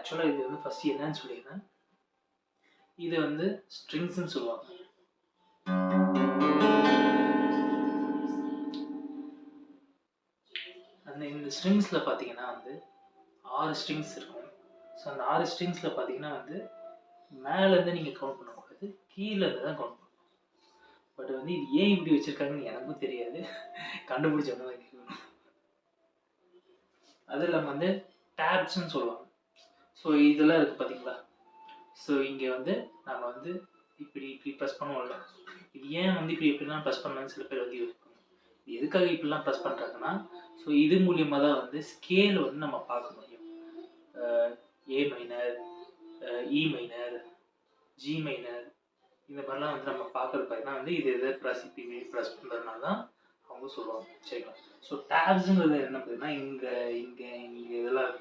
ஆக்சுவலாக இது வந்து ஃபஸ்ட்டு என்னன்னு சொல்லிடுறேன். இது வந்து ஸ்ட்ரிங்ஸ்ன்னு சொல்லுவாங்க. இந்த ஸ்ட்ரிங்ஸில் பார்த்தீங்கன்னா வந்து 6 ஸ்ட்ரிங்ஸ் இருக்கும். ஸோ அந்த 6 ஸ்ட்ரிங்ஸில் பார்த்தீங்கன்னா வந்து மேலேருந்து நீங்கள் கவுண்ட் பண்ணக்கூடாது, கீழேருந்து தான் கவுண்ட் பண்ணணும். பட் வந்து இது ஏன் இப்படி வச்சுருக்காங்கன்னு எனக்கும் தெரியாது, கண்டுபிடிச்சவங்க தான் கேட்கணும். அது இல்லாமல் வந்து டேப்ஸ்ன்னு சொல்லுவாங்க. ஸோ இதெல்லாம் இருக்குது பார்த்தீங்களா. ஸோ இங்கே வந்து நம்ம வந்து இப்படி ப்ரெஸ் பண்ணுவோம்ல, இது ஏன் வந்து இப்படிலாம் ப்ரெஸ் பண்ணலான்னு சில பேர் வந்து யோசிப்பாங்க. எதுக்காக இப்படிலாம் ப்ரெஸ் பண்ணுறாங்கன்னா, ஸோ இது மூலியமாக தான் வந்து ஸ்கேல் வந்து நம்ம பார்க்க முடியும். ஏ மைனர், இ மைனர், ஜி மைனர், இந்த மாதிரிலாம் வந்து நம்ம பார்க்குறது பார்த்தீங்கன்னா வந்து இது எதை இப்படி ப்ரெஸ் பண்ணுறதுனால தான் அவங்க சொல்லுவாங்க. சரிங்களா. ஸோ டேப்ஸுங்கிறது என்ன பார்த்தீங்கன்னா இங்கே இங்கே இங்கே இதெல்லாம்